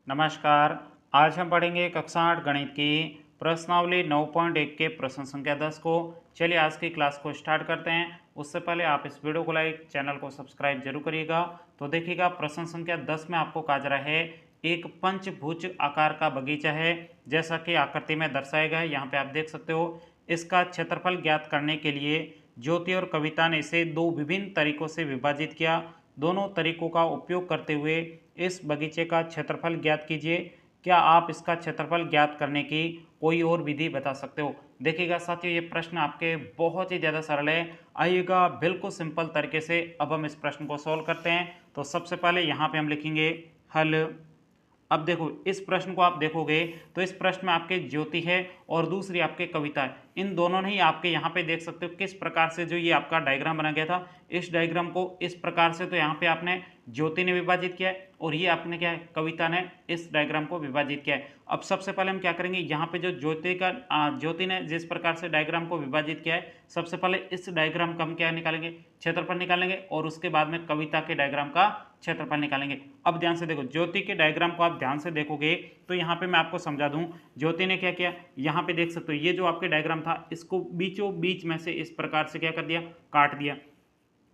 नमस्कार। आज हम पढ़ेंगे कक्षा 8 गणित की प्रश्नावली 9.1 के प्रश्न संख्या 10 को। चलिए आज की क्लास को स्टार्ट करते हैं। उससे पहले आप इस वीडियो को लाइक, चैनल को सब्सक्राइब जरूर करिएगा। तो देखिएगा प्रश्न संख्या 10 में आपको कहा जा रहा है एक पंचभुज आकार का बगीचा है, जैसा कि आकृति में दर्शाया गया है। यहाँ पे आप देख सकते हो। इसका क्षेत्रफल ज्ञात करने के लिए ज्योति और कविता ने इसे दो विभिन्न तरीकों से विभाजित किया। दोनों तरीकों का उपयोग करते हुए इस बगीचे का क्षेत्रफल ज्ञात कीजिए। क्या आप इसका क्षेत्रफल ज्ञात करने की कोई और विधि बता सकते हो? देखिएगा साथियों, ये प्रश्न आपके बहुत ही ज़्यादा सरल है। आइएगा बिल्कुल सिंपल तरीके से अब हम इस प्रश्न को सॉल्व करते हैं। तो सबसे पहले यहाँ पे हम लिखेंगे हल। अब देखो इस प्रश्न को आप देखोगे तो इस प्रश्न में आपके ज्योति है और दूसरी आपके कविता है। इन दोनों ने ही आपके यहाँ पे देख सकते हो किस प्रकार से जो ये आपका डायग्राम बना गया था। इस डायग्राम को इस प्रकार से तो यहाँ पे आपने ज्योति ने विभाजित किया है और ये आपने क्या है, कविता ने इस डायग्राम को विभाजित किया है। अब सबसे पहले हम क्या करेंगे, यहाँ पे जो ज्योति ने जिस प्रकार से डायग्राम को विभाजित किया है, सबसे पहले इस डायग्राम का हम क्या निकालेंगे, क्षेत्रफल निकालेंगे और उसके बाद में कविता के डायग्राम का क्षेत्रफल निकालेंगे। अब ध्यान से देखो, ज्योति के डायग्राम को आप ध्यान से देखोगे तो यहाँ पे मैं आपको समझा दूं, ज्योति ने क्या किया, यहाँ पे देख सकते हो ये जो आपके डायग्राम था इसको बीचों बीच में से इस प्रकार से क्या कर दिया, काट दिया।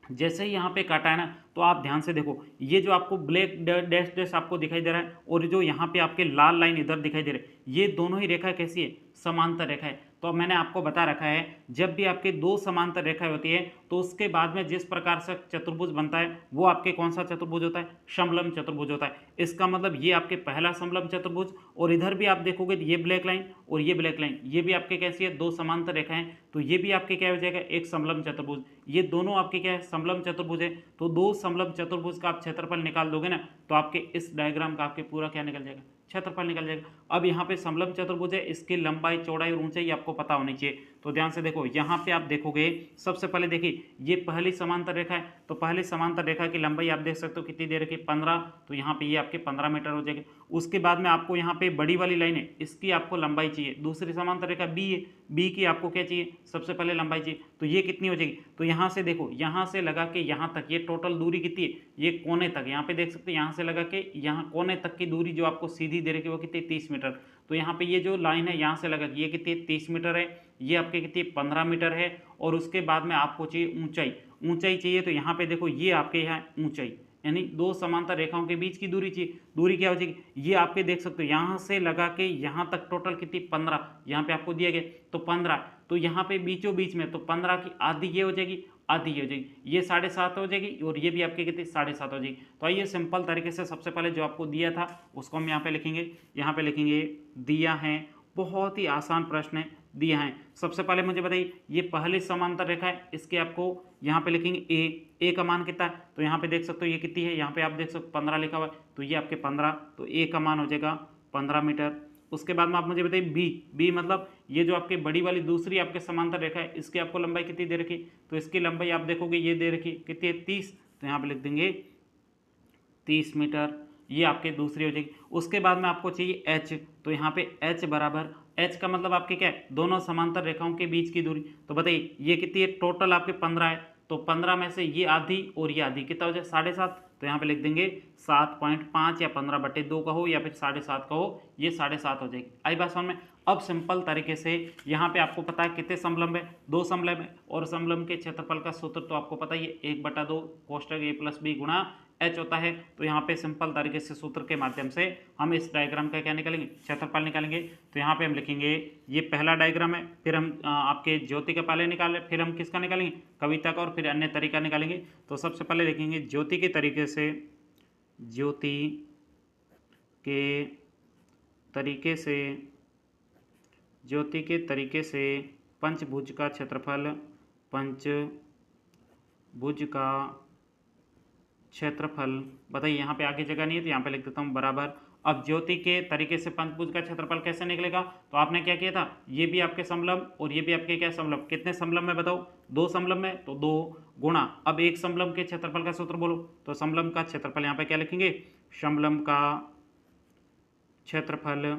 जैसे ही यहाँ पे काटा है ना, तो आप ध्यान से देखो, ये जो आपको ब्लैक डैश डैश आपको दिखाई दे रहा है और जो यहाँ पे आपके लाल लाइन इधर दिखाई दे रहे हैं, ये दोनों ही रेखा कैसी है, समांतर रेखा है। तो अब मैंने आपको बता रखा है, जब भी आपके दो समांतर रेखाएं होती है तो उसके बाद में जिस प्रकार से चतुर्भुज बनता है वो आपके कौन सा चतुर्भुज होता है, समलंब चतुर्भुज होता है। इसका मतलब ये आपके पहला समलंब चतुर्भुज, और इधर भी आप देखोगे तो ये ब्लैक लाइन और ये ब्लैक लाइन, ये भी आपके कैसी है, दो समांतर रेखाएं, तो ये भी आपके क्या हो जाएगा, एक समलंब चतुर्भुज। ये दोनों आपके क्या है, समलंब चतुर्भुज है। तो दो समलंब चतुर्भुज का आप क्षेत्रफल निकाल दोगे ना, तो आपके इस डायग्राम का आपके पूरा क्या निकल जाएगा, क्षेत्रफल निकल जाएगा। अब यहाँ पे समलंब चतुर्भुज है, इसकी लंबाई, चौड़ाई और ऊंचाई आपको पता होनी चाहिए। तो ध्यान से देखो, यहाँ पे आप देखोगे सबसे पहले देखिए ये पहली समांतर रेखा है, तो पहली समांतर रेखा की लंबाई आप देख सकते हो कितनी दे रखी है, 15। तो यहाँ पे ये आपके 15 मीटर हो जाएगी। उसके बाद में आपको यहाँ पे बड़ी वाली लाइन है, इसकी आपको लंबाई चाहिए। दूसरी समांतर रेखा बी है, बी की आपको क्या चाहिए, सबसे पहले लंबाई चाहिए। तो ये कितनी हो जाएगी, तो यहाँ से देखो, यहाँ से लगा के यहाँ तक ये टोटल दूरी कितनी है, ये कोने तक, यहाँ पे देख सकते हैं, यहाँ से लगा के यहाँ कोने तक की दूरी जो आपको सीधी दे रखी है वो कितनी, 30 मीटर। तो यहाँ पे ये जो लाइन है यहाँ से लगा के ये कितनी, 30 मीटर है। ये आपके कितनी, 15 मीटर है। और उसके बाद में आपको चाहिए ऊंचाई, ऊंचाई चाहिए। तो यहाँ पे देखो ये आपके यहाँ ऊंचाई, यानी दो समांतर रेखाओं के बीच की दूरी चाहिए। दूरी क्या हो जाएगी, ये आपके देख सकते हो यहाँ से लगा के यहाँ तक टोटल कितनी, 15, यहाँ पे आपको दिया गया तो 15। तो यहाँ पे बीचों बीच में, तो 15 की आधी ये हो जाएगी, आधी ये हो जाएगी, ये 7.5 हो जाएगी और ये भी आपके कितनी, 7.5 हो जाएगी। तो आइए सिंपल तरीके से सबसे पहले जो आपको दिया था उसको हम यहाँ पे लिखेंगे। यहाँ पे लिखेंगे दिया है, बहुत ही आसान प्रश्न है, दिया है। सबसे पहले मुझे बताइए, ये पहली समांतर रेखा है, इसके आपको यहाँ पे लिखेंगे ए का मान कितना है, तो यहाँ पे देख सकते हो ये कितनी है, यहाँ पे आप देख सकते हो 15 लिखा हुआ है, तो ये आपके 15, तो ए का मान हो जाएगा 15 मीटर। उसके बाद में आप मुझे बताइए बी मतलब ये जो आपकी बड़ी वाली दूसरी आपके समांतर रेखा है, इसकी आपको लंबाई कितनी दे रखी, तो इसकी लंबाई आप देखोगे ये दे रखी कितनी है, 30। तो यहाँ पे लिख देंगे 30 मीटर, ये आपके दूसरी हो जाएगी। उसके बाद में आपको चाहिए एच, तो यहाँ पे एच बराबर, एच का मतलब आपके क्या है, दोनों समांतर रेखाओं के बीच की दूरी। तो बताइए ये कितनी है, टोटल आपके 15 है, तो 15 में से ये आधी और ये आधी कितना हो जाए, 7.5। तो यहाँ पे लिख देंगे 7.5 या 15/2 कहो या फिर 7.5 कहो, ये 7.5 हो जाएगी। आई बात समझ में। अब सिंपल तरीके से यहाँ पे आपको पता है कितने समलंब है, दो समलंब है, और समलंब के क्षेत्रफल का सूत्र तो आपको पता ही है, 1/2 कोष्टक a + b गुणा एच होता है। तो यहाँ पे सिंपल तरीके से सूत्र के माध्यम से हम इस डायग्राम का क्या निकालेंगे, क्षेत्रफल निकालेंगे। तो यहाँ पे हम लिखेंगे ये पहला डायग्राम है, फिर हम आपके ज्योति का पहले निकाले, फिर हम किसका निकालेंगे, कविता का, और फिर अन्य तरीका निकालेंगे। तो सबसे पहले लिखेंगे ज्योति के तरीके से, ज्योति के तरीके से, ज्योति के तरीके से पंचभुज का क्षेत्रफल, पंचभुज का क्षेत्रफल। बताइए यहाँ पे आगे जगह नहीं है तो यहाँ पे लिख देता हूँ बराबर। अब ज्योति के तरीके से पंचभुज का क्षेत्रफल कैसे निकलेगा, तो आपने क्या किया था, ये भी आपके समलंब और ये भी आपके क्या समलंब, कितने समलंब में बताओ, दो समलंब में, तो 2 गुणा, अब एक समलंब के क्षेत्रफल का सूत्र बोलो, तो समलंब का क्षेत्रफल यहाँ पे क्या लिखेंगे, समलंब का क्षेत्रफल।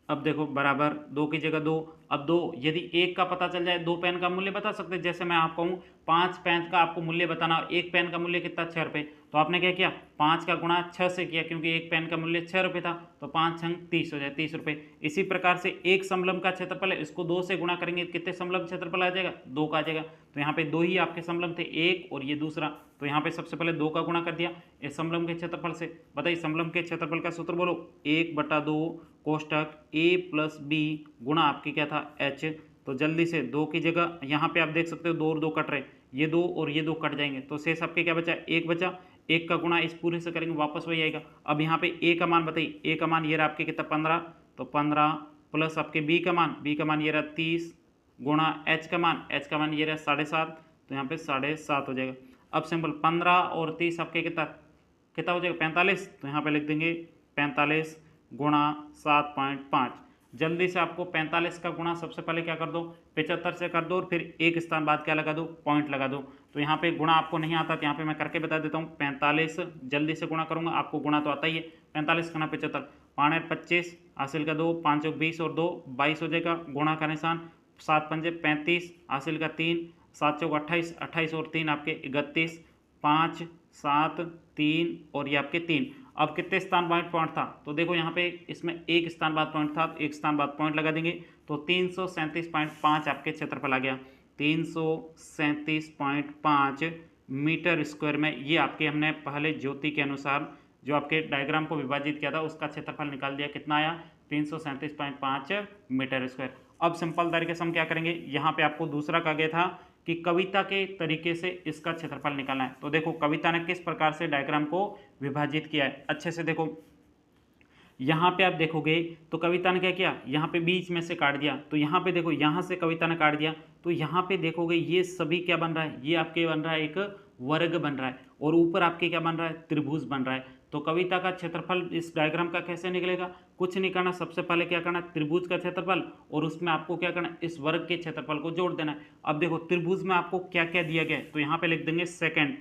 अब देखो बराबर 2 की जगह 2, अब 2 यदि 1 का पता चल जाए, 2 पेन का मूल्य बता सकते हैं। जैसे मैं आपको कहूँ 5 पेन का आपको मूल्य बताना, एक पेन का मूल्य कितना 6 रुपये, तो आपने क्या किया 5 का गुणा 6 से किया, क्योंकि एक पेन का मूल्य 6 रुपये था, तो 5 छंग 30 हो जाए 30 रुपये। इसी प्रकार से एक समलंब का क्षेत्रफल है, इसको 2 से गुणा करेंगे कितने समलंब क्षेत्रफल आ जाएगा 2 का आ जाएगा। तो यहाँ पे 2 ही आपके समलंब थे, एक और ये दूसरा, तो यहाँ पे सबसे पहले 2 का गुणा कर दिया इस समलंब के क्षेत्रफल से। बताइए समलंब के क्षेत्रफल का सूत्र बोलो, 1/2 कोष्टक a प्लस बी गुणा आपकी क्या था h। तो जल्दी से 2 की जगह यहाँ पे आप देख सकते हो 2 और 2 कट रहे, ये 2 और ये 2 कट जाएंगे, तो शेष आपके क्या बचा 1 बचा। 1 का गुणा इस पूरे से करेंगे वापस वही आएगा। अब यहाँ पे a का मान बताइए, a का मान ये रहा आपके कितना 15, तो 15 प्लस आपके b का मान ये रहा 30 गुणा h का मान ये रहा 7.5, तो यहाँ पे 7.5 हो जाएगा। अब सिंपल 15 और 30 आपके कितना हो जाएगा 45, तो यहाँ पे लिख देंगे 45 गुणा 7.5। जल्दी से आपको 45 का गुणा सबसे पहले क्या कर दो 75 से कर दो और फिर एक स्थान बाद क्या लगा दो पॉइंट लगा दो। तो यहाँ पे गुणा आपको नहीं आता, तो यहाँ पे मैं करके बता देता हूँ। 45 जल्दी से गुणा करूँगा, आपको गुणा तो आता ही है। 45 गुणा 75 5 25 हासिल का 2 5 20 और 2 22 हो जाएगा, गुणा का निशान 7 पंजे 35 हासिल का 3 7 चौक 28 28 और 3 आपके 31 5 7 3 और ये आपके 3। अब कितने स्थान बाद पॉइंट था, तो देखो यहाँ पे इसमें एक स्थान बाद पॉइंट था, एक स्थान बाद पॉइंट लगा देंगे, तो 337.5 आपके क्षेत्रफल आ गया। 337.5 मीटर स्क्वायर में ये आपके हमने पहले ज्योति के अनुसार जो आपके डायग्राम को विभाजित किया था उसका क्षेत्रफल निकाल दिया, कितना आया 337.5 मीटर स्क्वायर। अब सिंपल तरीके से हम क्या करेंगे, यहाँ पे आपको दूसरा कहा गया था कि कविता के तरीके से इसका क्षेत्रफल निकालना है। तो देखो कविता ने किस प्रकार से डायग्राम को विभाजित किया है, अच्छे से देखो। यहाँ पे आप देखोगे तो कविता ने क्या किया, यहाँ पे बीच में से काट दिया, तो यहाँ पे देखो यहाँ से कविता ने काट दिया, तो यहाँ पे देखोगे ये सभी क्या बन रहा है, ये आपके बन रहा है एक वर्ग बन रहा है, और ऊपर आपके क्या बन रहा है त्रिभुज बन रहा है। तो कविता का क्षेत्रफल इस डायग्राम का कैसे निकलेगा, कुछ नहीं करना, सबसे पहले क्या करना त्रिभुज का क्षेत्रफल और उसमें आपको क्या करना इस वर्ग के क्षेत्रफल को जोड़ देना है। अब देखो त्रिभुज में आपको क्या क्या दिया गया है, तो यहाँ पे लिख देंगे सेकंड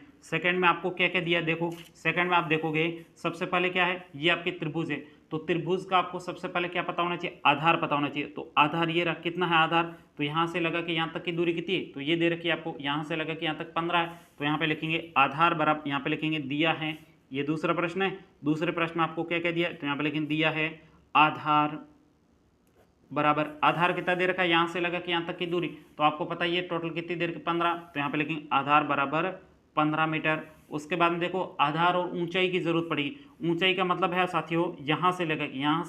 में आपको क्या क्या दिया है, देखो सेकंड में आप देखोगे सबसे पहले क्या है, ये आपके त्रिभुज है, तो त्रिभुज का आपको सबसे पहले क्या पता होना चाहिए, आधार पता होना चाहिए। तो आधार ये रहा, कितना है आधार, तो यहाँ से लगा कि यहाँ तक की दूरी कितनी है, तो ये दे रखी है आपको, यहाँ से लगा कि यहाँ तक 15 है, तो यहाँ पे लिखेंगे आधार बराबर, यहाँ पे लिखेंगे दिया है, ये दूसरा प्रश्न है, दूसरे प्रश्न में आपको क्या क्या दिया, तो यहाँ पे लिखेंगे दिया है आधार बराबर, आधार कितना दे रखा है, यहाँ से लगा कि यहाँ तक की दूरी, तो आपको पता है ये टोटल कितनी देर की 15, तो यहाँ पे लिखेंगे आधार बराबर 15 मीटर। उसके बाद में देखो आधार और ऊंचाई की जरूरत पड़ेगी, ऊंचाई का मतलब है साथियों यहाँ से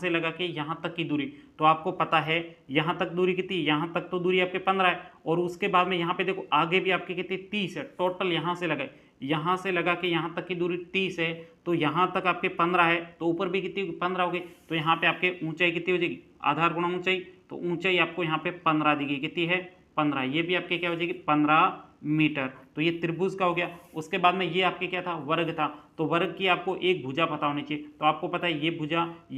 लगा के यहाँ तक की दूरी, तो आपको पता है यहाँ तक दूरी कितनी, यहाँ तक तो दूरी आपके 15 है, और उसके बाद में यहाँ पे देखो आगे भी आपके कितनी 30 है, टोटल यहाँ से लगा के यहाँ तक की दूरी 30 है, तो यहाँ तक आपके 15 है, तो ऊपर भी कितनी 15 होगी, तो यहाँ पे आपके ऊंचाई कितनी हो जाएगी, आधार गुणा ऊंचाई, तो ऊंचाई आपको यहाँ पे 15 दी गई, कितनी है 15, ये भी आपके क्या हो जाएगी 15 मीटर। तो ये त्रिभुज का हो गया। उसके बाद में ये आपके क्या था वर्ग था, तो वर्ग की आपको एक भुजा पता होनी चाहिए, तो आपको पता है ये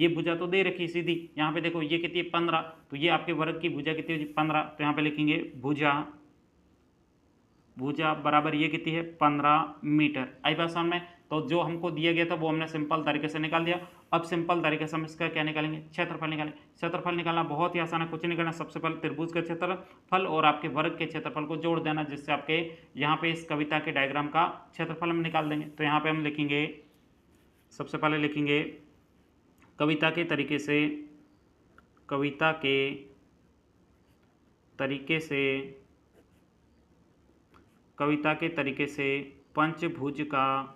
भुजा तो दे रखी है सीधी, यहाँ पे देखो ये कितनी है 15, तो ये आपके वर्ग की भुजा कितनी होगी 15, तो यहाँ पे लिखेंगे भुजा बराबर ये कितनी है 15 मीटर। आई बात समझ में, तो जो हमको दिया गया था वो हमने सिंपल तरीके से निकाल दिया। अब सिंपल तरीके से हम इसका क्या निकालेंगे, क्षेत्रफल निकालेंगे। क्षेत्रफल निकालना बहुत ही आसान है, कुछ नहीं करना, सबसे पहले त्रिभुज का क्षेत्रफल और आपके वर्ग के क्षेत्रफल को जोड़ देना, जिससे आपके यहाँ पे इस कविता के डायग्राम का क्षेत्रफल हम निकाल देंगे। तो यहाँ पे हम लिखेंगे, सबसे पहले लिखेंगे कविता के तरीके से पंचभुज का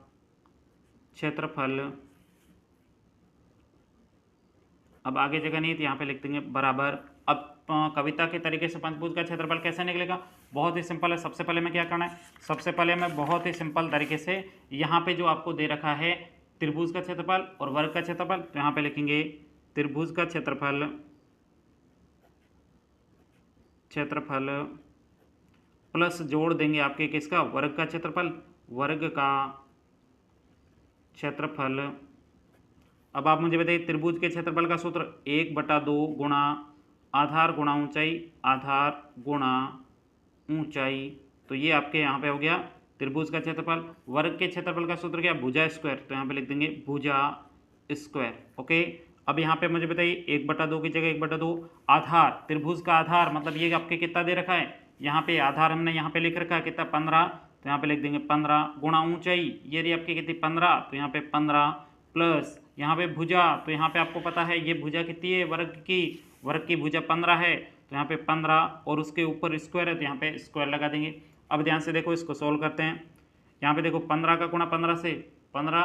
क्षेत्रफल, अब आगे जगह नहीं तो यहाँ पे लिख देंगे बराबर। अब कविता के तरीके से पंचभुज का क्षेत्रफल कैसे निकलेगा, बहुत ही सिंपल है। सबसे पहले में क्या करना है, सबसे पहले मैं बहुत ही सिंपल तरीके से यहाँ पे जो आपको दे रखा है त्रिभुज का क्षेत्रफल और वर्ग का क्षेत्रफल, तो यहाँ पे लिखेंगे त्रिभुज का क्षेत्रफल प्लस जोड़ देंगे आपके किसका, वर्ग का क्षेत्रफल। अब आप मुझे बताइए त्रिभुज के क्षेत्रफल का सूत्र 1/2 गुणा आधार गुणा ऊंचाई, तो ये आपके यहाँ पे हो गया त्रिभुज का क्षेत्रफल। वर्ग के क्षेत्रफल का सूत्र क्या, भुजा स्क्वायर, तो यहाँ पे लिख देंगे भुजा स्क्वायर। ओके, अब यहाँ पे मुझे बताइए 1/2 की जगह 1/2 आधार, त्रिभुज का आधार मतलब ये आपके कितना दे रखा है, यहाँ पे आधार हमने यहाँ पे लिख रखा है कितना 15, तो यहाँ पे लिख देंगे 15 गुणा ऊंचाई, ये रही आपकी कितनी 15, तो यहाँ पे 15 प्लस यहाँ पे भुजा, तो यहाँ पे आपको पता है ये भुजा कितनी है वर्ग की भुजा 15 है, तो यहाँ पे 15 और उसके ऊपर स्क्वायर है तो यहाँ पे स्क्वायर लगा देंगे। अब ध्यान से देखो इसको सोल्व करते हैं। यहाँ पे देखो 15 का गुणा 15 से, 15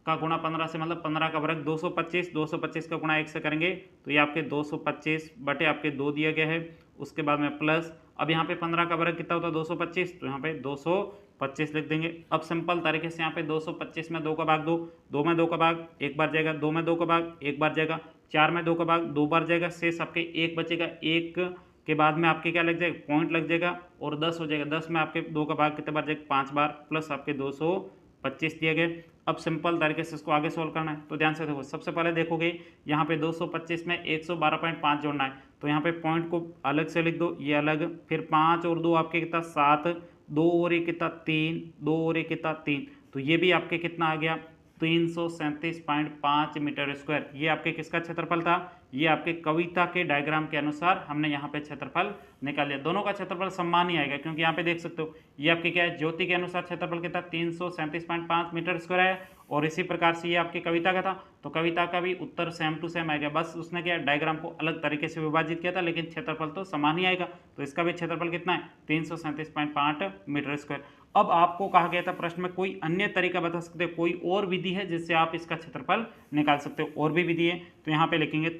का गुणा 15 से मतलब 15 का वर्ग 225, 225 का गुणा 1 से करेंगे तो ये आपके 225 बटे आपके 2 दिया गया है। उसके बाद में प्लस, अब यहाँ पे 15 का वर्ग कितना होता है 225, तो यहाँ पे 225 लिख देंगे। अब सिंपल तरीके से यहाँ पे 225 में 2 का भाग 2, 2 में 2 का भाग 1 बार जाएगा, 2 में 2 का भाग 1 बार जाएगा, 4 में 2 का भाग 2 बार जाएगा, शेष आपके 1 बचेगा, 1 के बाद में आपके क्या लग जाएगा पॉइंट लग जाएगा और 10 हो जाएगा, 10 में आपके 2 का भाग कितने बार जाएगा 5 बार, प्लस आपके 225 दिए गए। अब सिंपल तरीके से इसको आगे सोल्व करना है, तो ध्यान से देखो सबसे पहले देखोगे यहाँ पे 225 में 112.5 जोड़ना है, तो यहाँ पे पॉइंट को अलग से लिख दो, ये अलग, फिर 5 और 2 आपके कितना 7, 2 और 1 कितना 3, 2 और 1 कितना 3, तो ये भी आपके कितना आ गया 337.5 मीटर स्क्वायर। ये आपके किसका क्षेत्रफल था, ये आपके कविता के डायग्राम के अनुसार हमने यहाँ पे क्षेत्रफल निकाल लिया। दोनों का क्षेत्रफल समान ही आएगा क्योंकि यहाँ पे देख सकते हो ये आपके क्या है ज्योति के अनुसार क्षेत्रफल कितना 337.5 मीटर स्क्वायर है, और इसी प्रकार से ये आपकी कविता का था, तो कविता का भी उत्तर सेम टू सेम आएगा, बस उसने क्या डायग्राम को अलग तरीके से विभाजित किया था लेकिन क्षेत्रफल तो समान ही आएगा। तो इसका भी क्षेत्रफल कितना है 337.5 मीटर स्क्वायर। अब आपको कहा गया था प्रश्न में कोई अन्य तरीका बता सकते हो, कोई और विधि है जिससे आप इसका क्षेत्रफल निकाल सकते हो, और भी विधि है, तो यहाँ पे लिखेंगे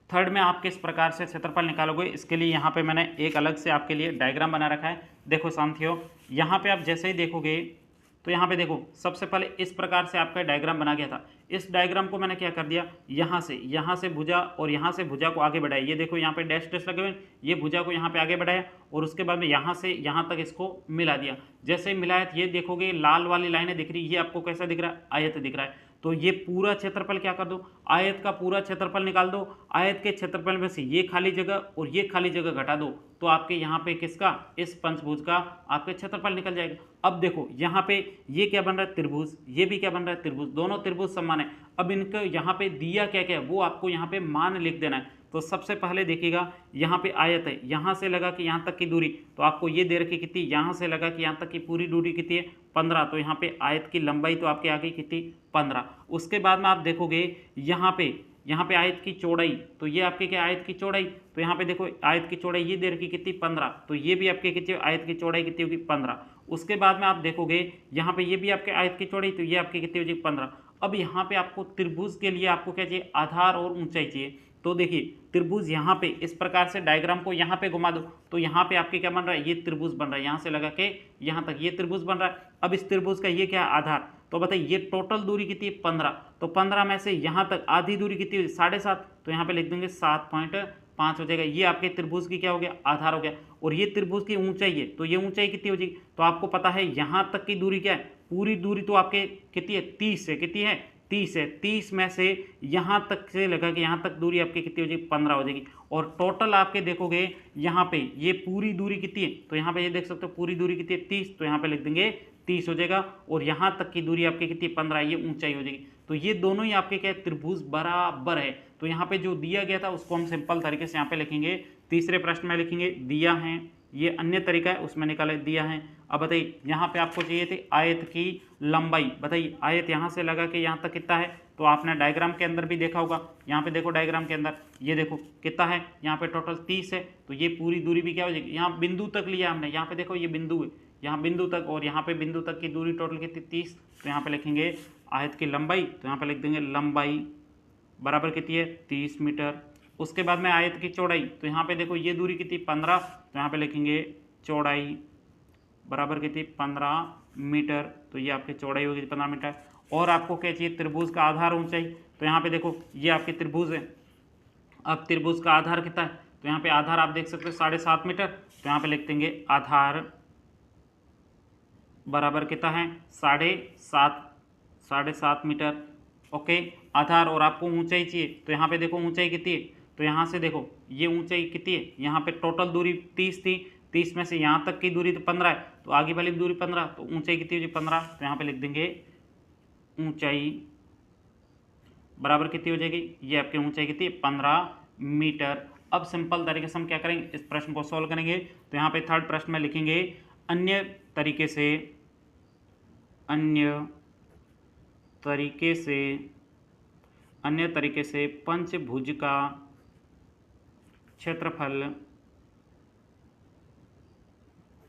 थर्ड में आप किस प्रकार से क्षेत्रफल निकालोगे, इसके लिए यहाँ पे मैंने एक अलग से आपके लिए डायग्राम बना रखा है। देखो साथियों यहाँ पे आप जैसे ही देखोगे तो यहाँ पे देखो सबसे पहले इस प्रकार से आपका डायग्राम बना गया था। इस डायग्राम को मैंने क्या कर दिया, यहाँ से भुजा और यहाँ से भुजा को आगे बढ़ाया, ये देखो यहाँ पे डैश डैश लगे हुए, ये भुजा को यहाँ पे आगे बढ़ाया और उसके बाद में यहाँ से यहाँ तक इसको मिला दिया। जैसे ही मिलाया ये देखोगे लाल वाली लाइनें दिख रही, ये आपको कैसा दिख रहा है आयत दिख रहा है, तो ये पूरा क्षेत्रफल क्या कर दो, आयत का पूरा क्षेत्रफल निकाल दो। आयत के क्षेत्रफल में से ये खाली जगह और ये खाली जगह घटा दो, तो आपके यहाँ पे किसका इस पंचभुज का आपके क्षेत्रफल निकल जाएगा। अब देखो यहाँ पे ये क्या बन रहा है त्रिभुज, ये भी क्या बन रहा है त्रिभुज, दोनों त्रिभुज समान है। अब इनको यहाँ पे दिया क्या क्या है वो आपको यहाँ पे मान लिख देना है। तो सबसे पहले देखिएगा यहाँ पे आयत है, यहाँ से लगा कि यहाँ तक की दूरी, तो आपको ये दे रखी कितनी, यहाँ से लगा कि यहाँ तक की पूरी दूरी कितनी है 15, तो यहाँ पे आयत की लंबाई तो आपके आ गई कितनी 15। उसके बाद में आप देखोगे यहाँ पे आयत की चौड़ाई, तो ये आपके क्या आयत की चौड़ाई, तो यहाँ पे देखो आयत की चौड़ाई ये दे रखी कितनी 15, तो ये भी आपके कितनी आयत की चौड़ाई कितनी होगी 15। उसके बाद में आप देखोगे यहाँ पे ये भी आपके आयत की चौड़ाई, तो ये आपकी कितनी होगी 15। अब यहाँ पे आपको त्रिभुज के लिए आपको क्या चाहिए आधार और ऊंचाई चाहिए, तो देखिए त्रिभुज यहाँ पे इस प्रकार से डायग्राम को यहाँ पे घुमा दो, तो यहाँ पे आपके क्या बन रहा है ये त्रिभुज बन रहा है, यहाँ से लगा के यहाँ तक ये त्रिभुज बन रहा है। अब इस त्रिभुज का ये क्या है आधार, तो बताइए ये टोटल दूरी कितनी है 15, तो 15 में से यहाँ तक आधी दूरी कितनी हुई 7.5, तो यहाँ पे लिख देंगे 7.5 हो जाएगा। ये आपके त्रिभुज की क्या हो गया आधार हो गया। और ये त्रिभुज की ऊंचाई है, तो ये ऊंचाई कितनी हो जाएगी, तो आपको पता है यहाँ तक की दूरी क्या है, पूरी दूरी तो आपके कितनी है 30 है, कितनी है 30 है, 30 में से यहाँ तक से लगा कि यहाँ तक दूरी आपकी कितनी हो जाएगी 15 हो जाएगी। और टोटल आपके देखोगे यहाँ पे ये पूरी दूरी कितनी है, तो यहाँ पे ये देख सकते हो पूरी दूरी कितनी है 30, तो यहाँ पे लिख देंगे 30 हो जाएगा। और यहाँ तक की दूरी आपकी कितनी 15, ये ऊंचाई हो जाएगी। तो ये दोनों ही आपके क्या त्रिभुज बराबर है। तो यहाँ पे जो दिया गया था उसको हम सिंपल तरीके से यहाँ पे लिखेंगे, तीसरे प्रश्न में लिखेंगे दिया है, ये अन्य तरीका है उसमें निकाले दिया है। अब बताइए यहाँ पे आपको चाहिए थी आयत की लंबाई, बताइए आयत यहाँ से लगा के यहाँ तक कितना है, तो आपने डायग्राम के अंदर भी देखा होगा, यहाँ पे देखो डायग्राम के अंदर ये देखो कितना है, यहाँ पे टोटल 30 है, तो ये पूरी दूरी भी क्या हो जाएगी, यहाँ बिंदु तक लिया हमने, यहाँ पे देखो ये बिंदु है, यहाँ बिंदु तक और यहाँ पे बिंदु तक की दूरी टोटल कितनी 30, तो यहाँ पे लिखेंगे आयत की लंबाई, तो यहाँ पे लिख देंगे लंबाई बराबर कितनी है 30 मीटर। उसके बाद में आयत की चौड़ाई, तो यहाँ पे देखो ये दूरी कितनी 15, तो यहाँ पे लिखेंगे चौड़ाई बराबर कितनी 15 मीटर, तो ये आपकी चौड़ाई होगी 15 मीटर। और आपको क्या चाहिए त्रिभुज का आधार ऊंचाई, तो यहाँ पे देखो ये आपके त्रिभुज है, अब त्रिभुज का आधार कितना है, तो यहाँ पे आधार आप देख सकते हो 7.5 मीटर, तो यहाँ पे लिख देंगे आधार बराबर कितना है 7.5 मीटर। ओके आधार, और आपको ऊंचाई चाहिए, तो यहाँ पे देखो ऊंचाई कितनी है, तो यहाँ से देखो ये ऊंचाई कितनी है, यहाँ पे टोटल दूरी 30 थी, 30 में से यहाँ तक की दूरी तो 15 है, तो आगे वाली दूरी 15, तो ऊंचाई कितनी हो 15, तो यहाँ पे लिख देंगे ऊंचाई बराबर कितनी हो जाएगी, ये आपकी ऊंचाई कितनी है 15 मीटर। अब सिंपल तरीके से हम क्या करेंगे, इस प्रश्न को सॉल्व करेंगे। तो यहाँ पे थर्ड प्रश्न में लिखेंगे अन्य तरीके से पंचभुज का क्षेत्रफल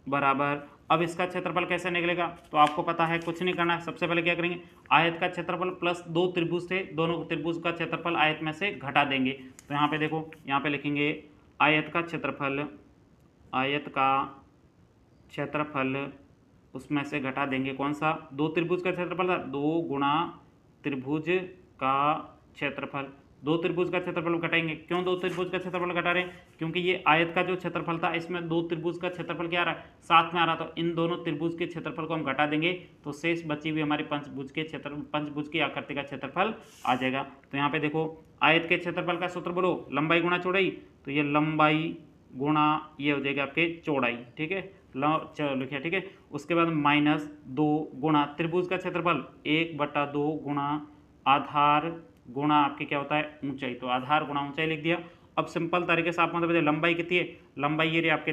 बराबर। अब इसका क्षेत्रफल कैसे निकलेगा, तो आपको पता है कुछ नहीं करना है। सबसे पहले क्या करेंगे, आयत का क्षेत्रफल प्लस दो त्रिभुज थे, दोनों त्रिभुज का क्षेत्रफल आयत में से घटा देंगे। तो यहाँ पे देखो, यहाँ पे लिखेंगे आयत का क्षेत्रफल उसमें से घटा देंगे कौन सा, दो त्रिभुज का क्षेत्रफल था, 2 गुणा त्रिभुज का क्षेत्रफल। दो त्रिभुज का क्षेत्रफल घटाएंगे। क्यों दो त्रिभुज का क्षेत्रफल घटा रहे हैं, क्योंकि ये आयत का जो क्षेत्रफल था इसमें दो त्रिभुज का क्षेत्रफल क्या आ रहा है, साथ में आ रहा था। इन दोनों त्रिभुज के क्षेत्रफल को हम घटा देंगे तो शेष बची हुई हमारी पंचभुज की आकृति का क्षेत्रफल आ जाएगा। तो यहाँ पे देखो, आयत के क्षेत्रफल का सूत्र बोलो, लंबाई गुणा चौड़ाई। तो ये लंबाई गुणा ये हो जाएगा आपके चौड़ाई, ठीक है, चलो लिखिए, ठीक है। उसके बाद -2 गुणा त्रिभुज का क्षेत्रफल 1/2 गुणा आधार गुणा आपके क्या होता है ऊंचाई, तो आधार गुणा ऊंचाई लिख दिया। अब सिंपल तरीके से आप मतलब लंबाई कितनी है, लंबाई ये रही आपके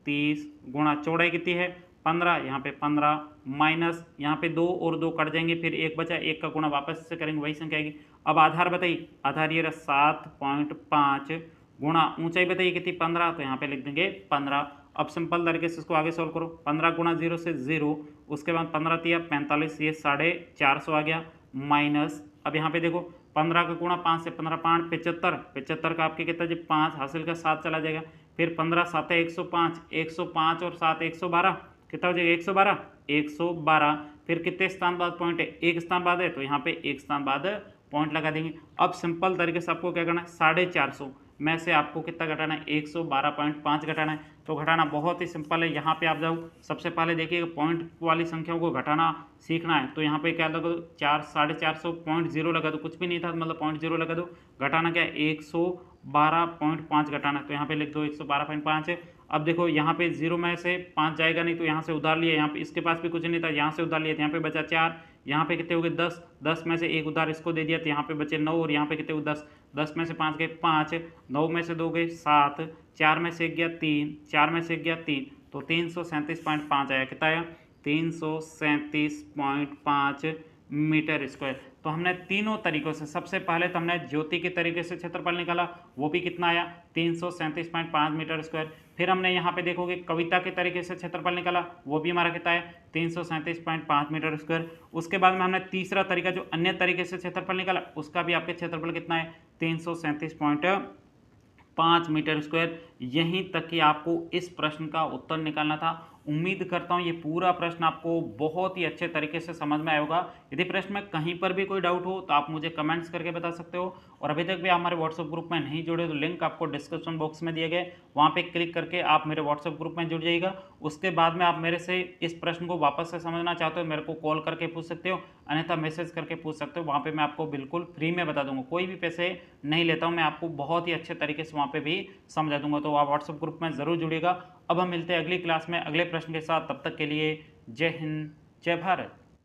30 गुणा चौड़ाई कितनी है 15, यहाँ पे 15 माइनस यहाँ पे 2 और 2 कट जाएंगे, फिर 1 बचा, 1 का गुणा वापस से करेंगे वही संख्या आएगी। अब आधार बताइए, आधार ये रहा 7.5 गुणा ऊंचाई बताइए कितनी 15, तो यहाँ पे लिख देंगे 15। अब सिंपल तरीके से इसको आगे सोल्व करो, 15 गुणा 0 से 0, उसके बाद 15 तिया 45, ये 450 आ गया, माइनस अब यहाँ पे देखो 15 का गुणा 5 से 15 5 75 का आपके कितना जी 5 हासिल का 7 चला जाएगा, फिर 15 7 105 और 7 112, कितना हो जाएगा 112, फिर कितने स्थान बाद पॉइंट है, एक स्थान बाद है, तो यहाँ पे एक स्थान बाद पॉइंट लगा देंगे। अब सिंपल तरीके से आपको क्या करना है, 450 में से आपको कितना घटाना है 112.5 घटाना है। तो घटाना बहुत ही सिंपल है, यहाँ पे आप जाओ, सबसे पहले देखिए पॉइंट वाली संख्याओं को घटाना सीखना है। तो यहाँ पे क्या लगा दो 450 0.0 लगा दो, कुछ भी नहीं था मतलब 0.0 लगा दो, घटाना क्या है 112.5 घटाना है, तो यहाँ पे लिख दो 112.5 है। अब देखो यहाँ पे 0 में से 5 जाएगा नहीं, तो यहाँ से उधार लिया, यहाँ पे इसके पास भी कुछ नहीं था, यहाँ से उधार लिया, यहाँ पे बचा 4, यहाँ पे कितने हो गए 10 में से एक उधार इसको दे दिया, तो यहाँ पे बचे 9, और यहाँ पे कितने हुए 10 में से 5 गए 5, 9 में से 2 गए 7, 4 में से 1 गया 3, 4 में से 1 गया 3, तो 337.5 आया, कितना आया 337.5 मीटर स्क्वायर। तो हमने तीनों तरीकों से, सबसे पहले तो हमने ज्योति के तरीके से क्षेत्रफल निकाला, वो भी कितना आया 337.5 मीटर स्क्वायर। फिर हमने यहाँ पे देखोगे कविता के तरीके से क्षेत्रफल निकाला, वो भी हमारा कितना है 337.5 मीटर स्क्वायर। उसके बाद में हमने तीसरा तरीका जो अन्य तरीके से क्षेत्रफल निकाला, उसका भी आपके क्षेत्रफल कितना है 337.5 मीटर स्क्वायर। यहीं तक कि आपको इस प्रश्न का उत्तर निकालना था। उम्मीद करता हूं ये पूरा प्रश्न आपको बहुत ही अच्छे तरीके से समझ में आया होगा। यदि प्रश्न में कहीं पर भी कोई डाउट हो तो आप मुझे कमेंट्स करके बता सकते हो, और अभी तक भी आप हमारे व्हाट्सएप ग्रुप में नहीं जुड़े तो लिंक आपको डिस्क्रिप्शन बॉक्स में दिए गए, वहाँ पे क्लिक करके आप मेरे व्हाट्सएप ग्रुप में जुड़ जाइएगा। उसके बाद में आप मेरे से इस प्रश्न को वापस से समझना चाहते हो, मेरे को कॉल करके पूछ सकते हो, अन्यथा मैसेज करके पूछ सकते हो, वहाँ पर मैं आपको बिल्कुल फ्री में बता दूंगा, कोई भी पैसे नहीं लेता हूँ, मैं आपको बहुत ही अच्छे तरीके से वहाँ पर भी समझा दूंगा। तो आप व्हाट्सएप ग्रुप में ज़रूर जुड़िएगा। अब हम मिलते हैं अगली क्लास में अगले प्रश्न के साथ, तब तक के लिए जय हिंद जय भारत।